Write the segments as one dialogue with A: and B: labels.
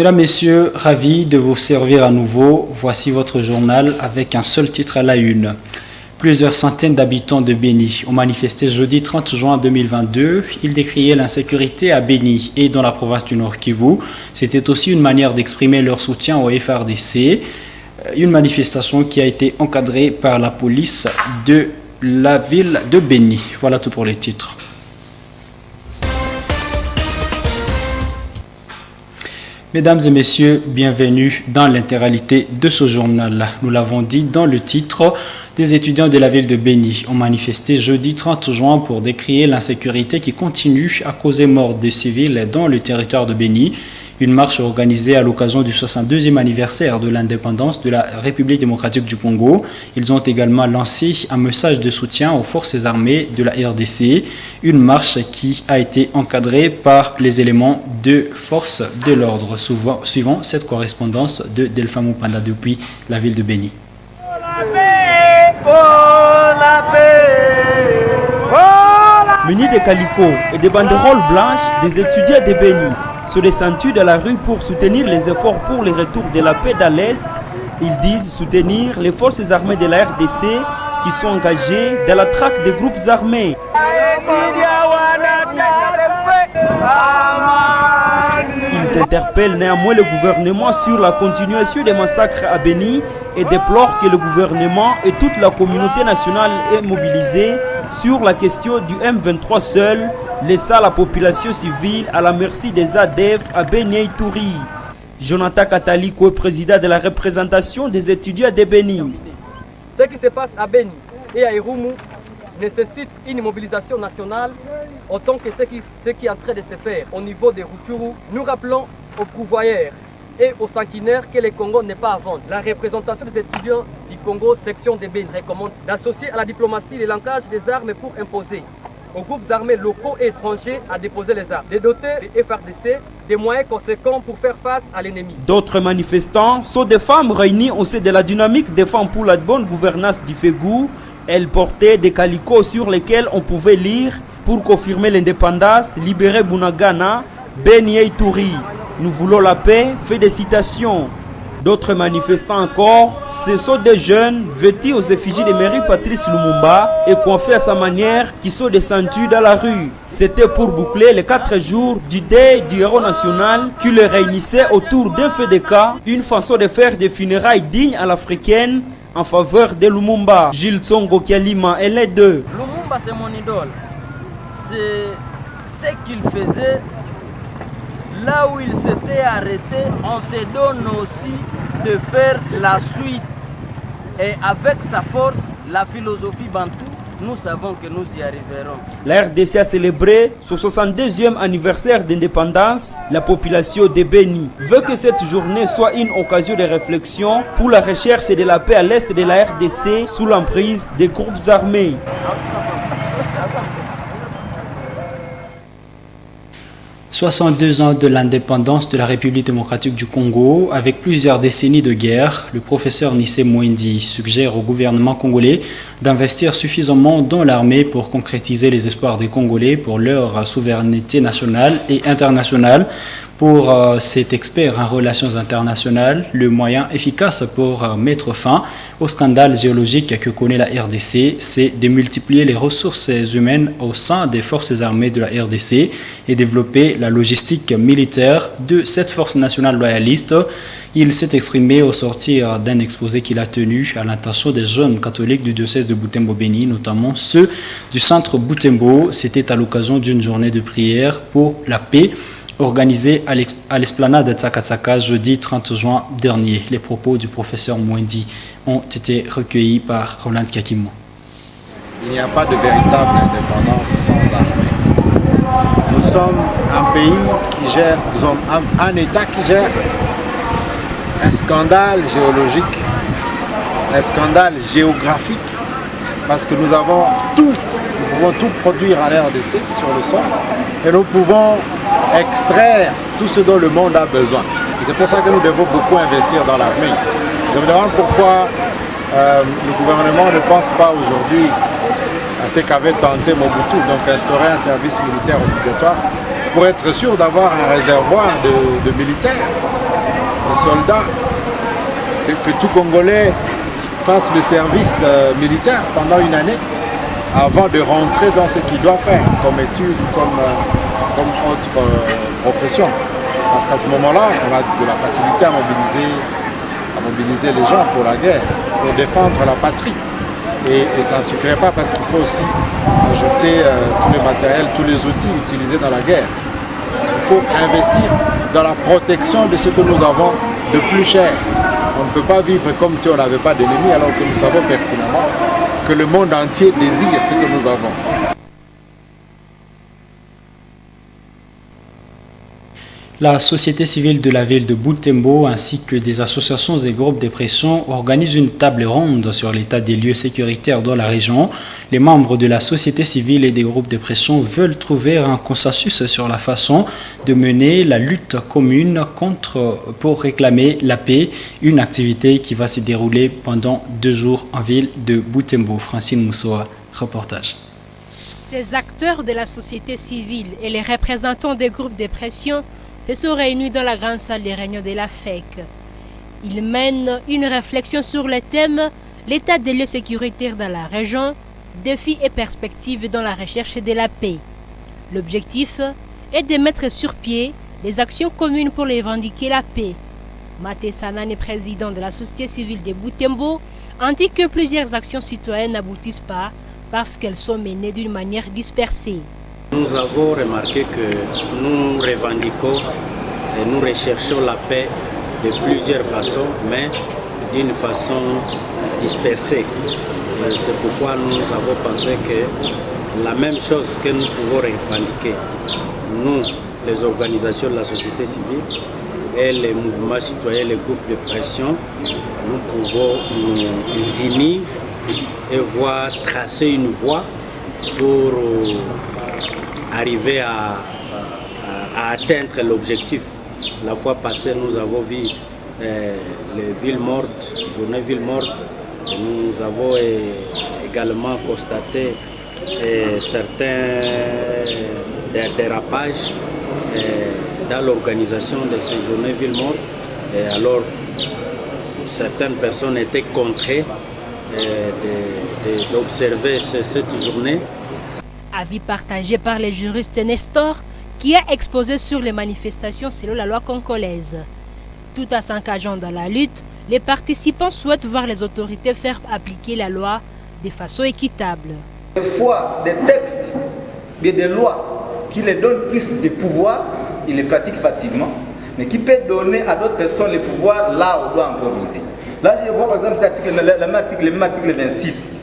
A: Mesdames, Messieurs, ravi de vous servir à nouveau. Voici votre journal avec un seul titre à la une. Plusieurs centaines d'habitants de Béni ont manifesté jeudi 30 juin 2022. Ils décriaient l'insécurité à Béni et dans la province du Nord Kivu. C'était aussi une manière d'exprimer leur soutien au FRDC. Une manifestation qui a été encadrée par la police de la ville de Béni. Voilà tout pour les titres. Mesdames et messieurs, bienvenue dans l'intégralité de ce journal. Nous l'avons dit dans le titre, des étudiants de la ville de Béni ont manifesté jeudi 30 juin pour décrier l'insécurité qui continue à causer mort de civils dans le territoire de Béni. Une marche organisée à l'occasion du 62e anniversaire de l'indépendance de la République démocratique du Congo. Ils ont également lancé un message de soutien aux forces armées de la RDC. Une marche qui a été encadrée par les éléments de force de l'ordre. Suivant cette correspondance de Delphin Moupanda depuis la ville de Béni.
B: Munis de calicots et de banderoles blanches, des étudiants de Béni se descendu de la rue pour soutenir les efforts pour le retour de la paix dans l'Est. Ils disent soutenir les forces armées de la RDC qui sont engagées dans la traque des groupes armés. Ils interpellent néanmoins le gouvernement sur la continuation des massacres à Béni et déplorent que le gouvernement et toute la communauté nationale est mobilisée sur la question du M23 seul, laissant la population civile à la merci des ADF à Béni et Ituri. Jonathan Kataliko, président de la représentation des étudiants de Béni.
C: Ce qui se passe à Béni et à Irumu nécessite une mobilisation nationale autant que ce qui est en train de se faire au niveau des Rutshuru. Nous rappelons aux pourvoyeurs et aux sanguinaires que le Congo n'est pas à vendre. La représentation des étudiants du Congo, section de Béni, recommande d'associer à la diplomatie le langage des armes pour imposer aux groupes armés locaux et étrangers à déposer les armes, de doter les FRDC des moyens conséquents pour faire face à l'ennemi.
B: D'autres manifestants sont des femmes réunies au sein de la dynamique des femmes pour la bonne gouvernance du Fégou. Elles portaient des calicots sur lesquels on pouvait lire « Pour confirmer l'indépendance, libérer Bunagana, Béni et Ituri. Nous voulons la paix », fait des citations. D'autres manifestants encore, ce sont des jeunes vêtus aux effigies de Mairie Patrice Lumumba et coiffés à sa manière qui sont descendus dans la rue. C'était pour boucler les 4 jours du deuil du héros national qui les réunissait autour d'un feu de camp, une façon de faire des funérailles dignes à l'africaine en faveur de Lumumba. Gilles Tsongo Kialima et les deux.
D: Lumumba c'est mon idole. C'est ce qu'il faisait. Là où il s'était arrêté, on se donne aussi de faire la suite. Et avec sa force, la philosophie bantou, nous savons que nous y arriverons.
B: La RDC a célébré son 62e anniversaire d'indépendance. La population de Béni veut que cette journée soit une occasion de réflexion pour la recherche de la paix à l'est de la RDC sous l'emprise des groupes armés.
A: 62 ans de l'indépendance de la République démocratique du Congo, avec plusieurs décennies de guerre, le professeur Nissé Mwendi suggère au gouvernement congolais d'investir suffisamment dans l'armée pour concrétiser les espoirs des Congolais pour leur souveraineté nationale et internationale. Pour cet expert en relations internationales, le moyen efficace pour mettre fin au scandale géologique que connaît la RDC, c'est de multiplier les ressources humaines au sein des forces armées de la RDC et développer la logistique militaire de cette force nationale loyaliste. Il s'est exprimé au sortir d'un exposé qu'il a tenu à l'intention des jeunes catholiques du diocèse de Butembo-Béni, notamment ceux du centre Butembo. C'était à l'occasion d'une journée de prière pour la paix organisée à l'esplanade de Tsakatsaka jeudi 30 juin dernier. Les propos du professeur Mwendi ont été recueillis par Roland Kakimo.
E: Il n'y a pas de véritable indépendance sans armée. Nous sommes un pays qui gère, nous sommes un État qui gère un scandale géologique, un scandale géographique, parce que nous avons tout, nous pouvons tout produire en RDC sur le sol et nous pouvons extraire tout ce dont le monde a besoin. Et c'est pour ça que nous devons beaucoup investir dans l'armée. Je me demande pourquoi le gouvernement ne pense pas aujourd'hui à ce qu'avait tenté Mobutu, donc instaurer un service militaire obligatoire pour être sûr d'avoir un réservoir de militaires. les soldats, que tout Congolais fasse le service militaire pendant une année avant de rentrer dans ce qu'il doit faire comme étude, comme autre profession. Parce qu'à ce moment-là, on a de la facilité à mobiliser les gens pour la guerre, pour défendre la patrie. Et ça ne suffirait pas parce qu'il faut aussi ajouter tous les matériels, tous les outils utilisés dans la guerre. Il faut investir dans la protection de ce que nous avons de plus cher. On ne peut pas vivre comme si on n'avait pas d'ennemis alors que nous savons pertinemment que le monde entier désire ce que nous avons.
A: La société civile de la ville de Butembo ainsi que des associations et groupes de pression organisent une table ronde sur l'état des lieux sécuritaires dans la région. Les membres de la société civile et des groupes de pression veulent trouver un consensus sur la façon de mener la lutte commune pour réclamer la paix, une activité qui va se dérouler pendant 2 jours en ville de Butembo. Francine Moussoa, reportage.
F: Ces acteurs de la société civile et les représentants des groupes de pression se sont réunis dans la grande salle des réunions de la FEC. Ils mènent une réflexion sur le thème « L'état des lieux sécuritaires dans la région, défis et perspectives dans la recherche de la paix ». L'objectif est de mettre sur pied des actions communes pour revendiquer la paix. Maté Sanane, président de la société civile de Butembo, indique que plusieurs actions citoyennes n'aboutissent pas parce qu'elles sont menées d'une manière dispersée.
G: Nous avons remarqué que nous revendiquons et nous recherchons la paix de plusieurs façons, mais d'une façon dispersée. C'est pourquoi nous avons pensé que la même chose que nous pouvons revendiquer, nous, les organisations de la société civile et les mouvements citoyens, les groupes de pression, nous pouvons nous unir et voir tracer une voie pour arriver à atteindre l'objectif. La fois passée, nous avons vu les villes mortes, journée villes mortes. Nous avons également constaté certains dérapages dans l'organisation de ces journées villes mortes. Et alors, certaines personnes étaient contraintes d'observer cette journée.
F: Avis partagé par le juriste Nestor, qui a exposé sur les manifestations selon la loi congolaise. Tout en s'engageant dans la lutte, les participants souhaitent voir les autorités faire appliquer la loi de façon équitable.
H: Des fois, des textes, des lois qui les donnent plus de pouvoir, ils les pratiquent facilement, mais qui peuvent donner à d'autres personnes les pouvoirs là où on doit encore viser. Là, je vois par exemple cet article, le même article 26.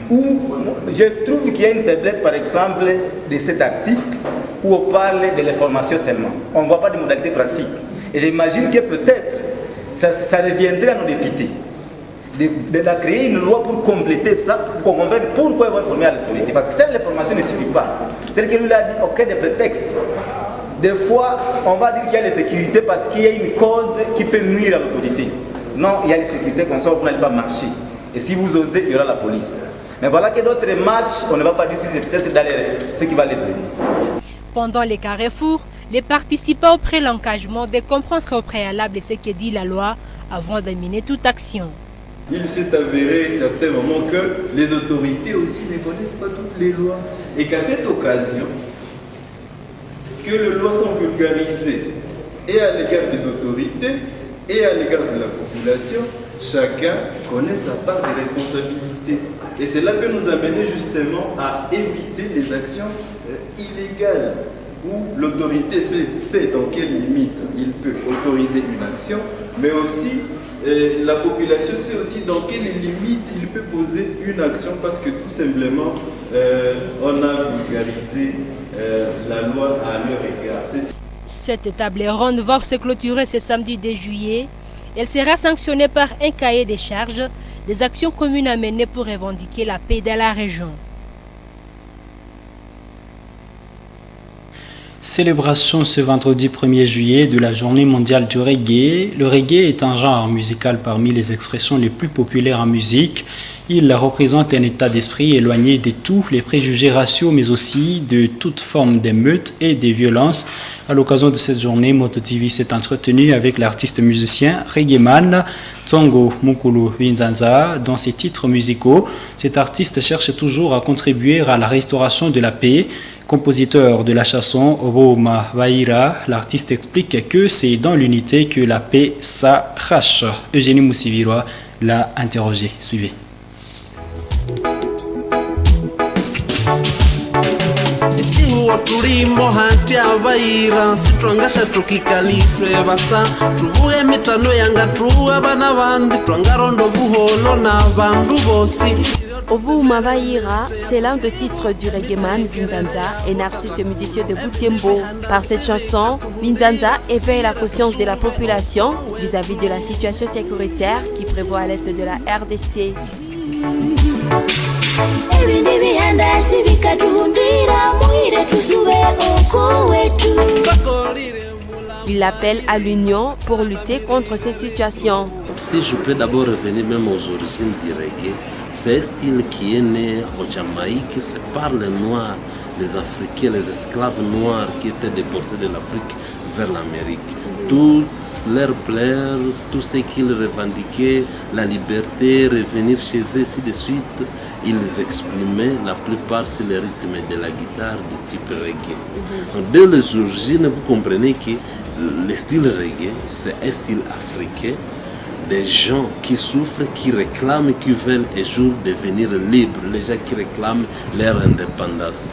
H: Où je trouve qu'il y a une faiblesse, par exemple, de cet article où on parle de l'information seulement. On ne voit pas de modalités pratiques. Et j'imagine que peut-être ça reviendrait à nos députés de créer une loi pour compléter ça, pour comprendre pourquoi ils vont informer à l'autorité. Parce que cette information ne suffit pas. Tel que lui l'a dit, aucun des prétextes. Des fois, on va dire qu'il y a l'insécurité parce qu'il y a une cause qui peut nuire à l'autorité. Non, il y a l'insécurité qu'on sort, vous n'allez pas marcher. Et si vous osez, il y aura la police. Mais voilà que d'autres marches, on ne va pas dire si c'est peut-être dans ce qui va les aider.
F: Pendant les carrefours, les participants ont pris l'engagement de comprendre au préalable ce que dit la loi avant de mener toute action.
I: Il s'est avéré à certains moments que les autorités aussi ne connaissent pas toutes les lois. Et qu'à cette occasion, que les lois sont vulgarisées et à l'égard des autorités et à l'égard de la population, chacun connaît sa part de responsabilité. Et c'est là que nous amenons justement à éviter les actions illégales, où l'autorité sait dans quelles limites il peut autoriser une action, mais aussi la population sait aussi dans quelles limites il peut poser une action, parce que tout simplement on a vulgarisé la loi à leur égard.
F: Cette table ronde va se clôturer ce samedi 2 juillet. Elle sera sanctionnée par un cahier des charges des actions communes à mener pour revendiquer la paix dans la région.
A: Célébration ce vendredi 1er juillet de la journée mondiale du reggae. Le reggae est un genre musical parmi les expressions les plus populaires en musique. Il représente un état d'esprit éloigné de tous les préjugés raciaux, mais aussi de toute forme d'émeutes et de violences. À l'occasion de cette journée, Moto TV s'est entretenu avec l'artiste musicien reggaeman Tsongo Mukulu Vinzanza. Dans ses titres musicaux, cet artiste cherche toujours à contribuer à la restauration de la paix. Compositeur de la chanson Oboma Vaira, l'artiste explique que c'est dans l'unité que la paix s'arrache. Eugénie Moussiviroa l'a interrogé. Suivez.
J: Ovuma Vaira, c'est l'un des titres du reggaeman Vinzanza, un artiste musicien de Butembo. Par cette chanson, Vinzanza éveille la conscience de la population vis-à-vis de la situation sécuritaire qui prévaut à l'est de la RDC. Il appelle à l'union pour lutter contre ces situations.
K: Si je peux d'abord revenir même aux origines du reggae, c'est un style qui est né au Jamaïque, c'est par les Noirs, les Africains, les esclaves noirs qui étaient déportés de l'Afrique vers l'Amérique. Tous leurs pleurs, tout ce qu'ils revendiquaient, la liberté, revenir chez eux, ainsi de suite, ils exprimaient la plupart sur le rythme de la guitare du type reggae. Donc, dès les origines, vous comprenez que le style reggae, c'est un style africain, des gens qui souffrent, qui réclament, qui veulent un jour devenir libres, les gens qui réclament leur indépendance.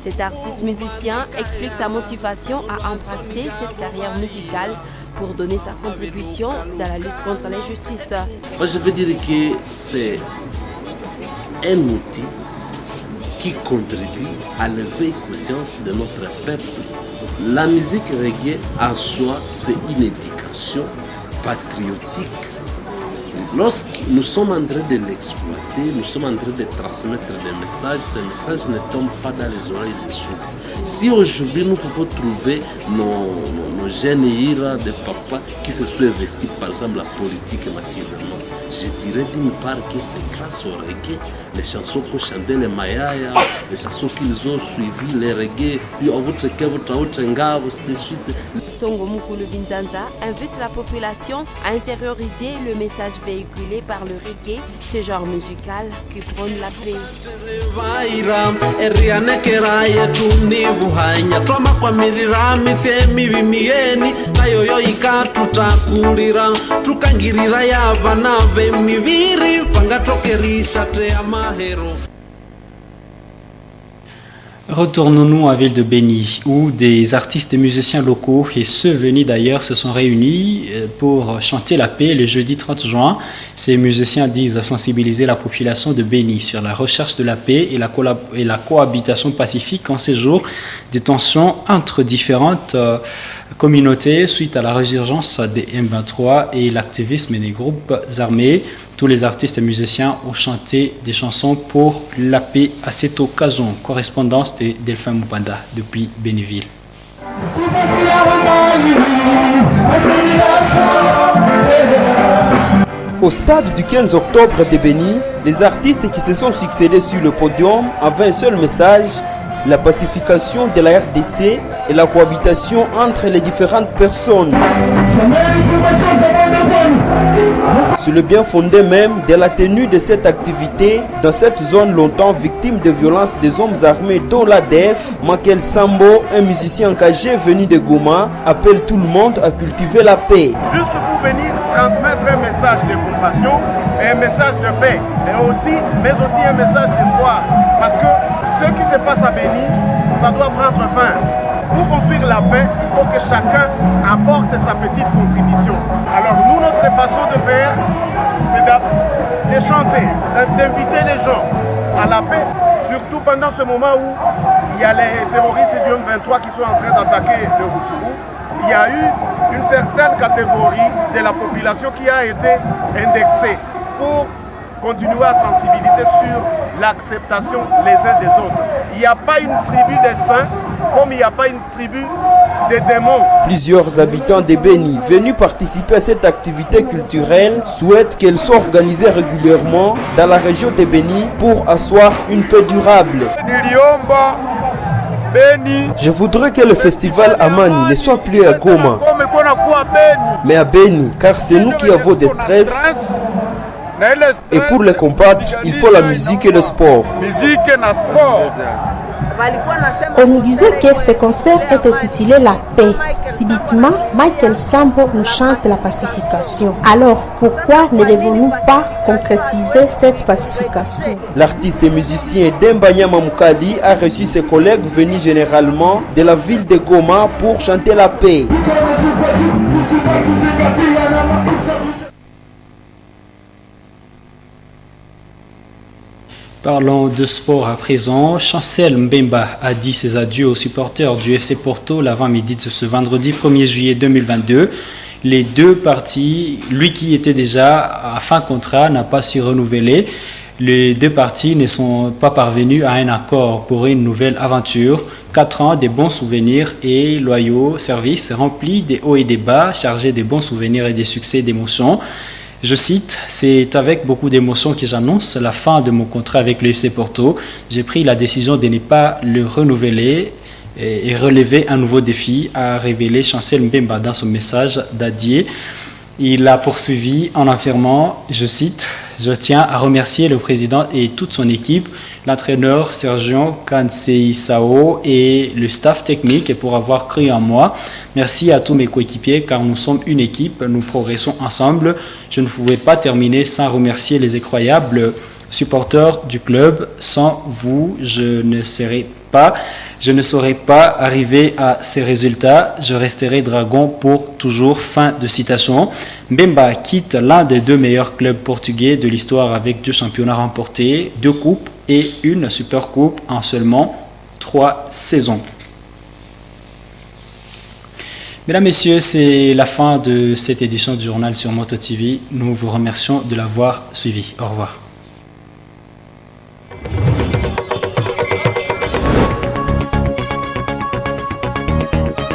J: Cet artiste musicien explique sa motivation à embrasser cette carrière musicale pour donner sa contribution dans la lutte contre l'injustice.
K: Moi, je veux dire que c'est un outil qui contribue à l'éveil de conscience de notre peuple. La musique reggae en soi, c'est une éducation patriotique. Lorsque nous sommes en train de l'exploiter, nous sommes en train de transmettre des messages, ces messages ne tombent pas dans les oreilles des sourds. Si aujourd'hui nous pouvons trouver nos jeunes ira de papa qui se sont investis par exemple la politique massivement, je dirais d'une part que c'est grâce au reggae, les chansons qu'on chantait, les mayaya, les chansons qu'ils ont suivies, les reggae, ainsi de suite.
J: Tsongo Mukulu Vinzanza invite la population à intérioriser le message véhiculé par le reggae, ce genre musical qui prône la paix.
A: Retournons-nous à Ville de Béni, où des artistes et musiciens locaux, et ceux venus d'ailleurs, se sont réunis pour chanter la paix le jeudi 30 juin. Ces musiciens disent sensibiliser la population de Béni sur la recherche de la paix et la cohabitation pacifique en ces jours de tensions entre différentes communautés suite à la résurgence des M23 et l'activisme des groupes armés. Tous les artistes et musiciens ont chanté des chansons pour la paix à cette occasion. Correspondance de Delphin Moupanda depuis Béniville.
B: Au stade du 15 octobre de Béni, les artistes qui se sont succédés sur le podium avaient un seul message: la pacification de la RDC et la cohabitation entre les différentes personnes. Sur le bien fondé même de la tenue de cette activité dans cette zone longtemps victime de violences des hommes armés dont l'ADF, Makel Sambo, un musicien engagé venu de Goma, appelle tout le monde à cultiver la paix.
L: Juste pour venir transmettre un message de compassion et un message de paix, mais aussi un message d'espoir. Parce que ce qui se passe à Béni, ça doit prendre fin. Pour construire la paix, il faut que chacun apporte sa petite contribution. Alors nous, notre façon de faire, c'est de chanter, d'inviter les gens à la paix, surtout pendant ce moment où il y a les terroristes du M23 qui sont en train d'attaquer le Rutshuru. Il y a eu une certaine catégorie de la population qui a été indexée pour continuer à sensibiliser sur l'acceptation les uns des autres. Il n'y a pas une tribu des saints comme il n'y a pas une tribu des démons.
B: Plusieurs habitants de Beni venus participer à cette activité culturelle souhaitent qu'elle soit organisée régulièrement dans la région de Beni pour asseoir une paix durable. Je voudrais que le festival Amani ne soit plus à Goma, mais à Beni, car c'est nous qui avons des stress. Et pour les combattre, il faut la musique et le sport.
M: On nous disait que ce concert est intitulé La paix. Subitement, Michael Sambo nous chante la pacification. Alors, pourquoi ne devons-nous pas concrétiser cette pacification?
B: L'artiste et musicien Demba Nyama Mukali a reçu ses collègues venus généralement de la ville de Goma pour chanter la paix.
A: Parlons de sport à présent. Chancel Mbemba a dit ses adieux aux supporters du FC Porto l'avant-midi de ce vendredi 1er juillet 2022. Les deux parties, lui qui était déjà à fin contrat, n'a pas su renouveler. Les deux parties ne sont pas parvenues à un accord pour une nouvelle aventure. 4 ans de bons souvenirs et loyaux services remplis des hauts et des bas, chargés de bons souvenirs et des succès et d'émotions. Je cite, « C'est avec beaucoup d'émotion que j'annonce la fin de mon contrat avec le FC Porto. J'ai pris la décision de ne pas le renouveler et relever un nouveau défi », a révélé Chancel Mbemba dans son message d'adieu. Il a poursuivi en affirmant, je cite, « Je tiens à remercier le président et toute son équipe, l'entraîneur Sergio Kansei-Sao et le staff technique pour avoir cru en moi. Merci à tous mes coéquipiers car nous sommes une équipe, nous progressons ensemble. Je ne pouvais pas terminer sans remercier les incroyables supporters du club. Sans vous, je ne serais pas arrivé à ces résultats. Je resterai dragon pour toujours. » Fin de citation. Mbemba quitte l'un des 2 meilleurs clubs portugais de l'histoire avec 2 championnats remportés, 2 coupes et une super coupe en seulement 3 saisons. Mesdames, Messieurs, c'est la fin de cette édition du journal sur Moto TV. Nous vous remercions de l'avoir suivi. Au revoir.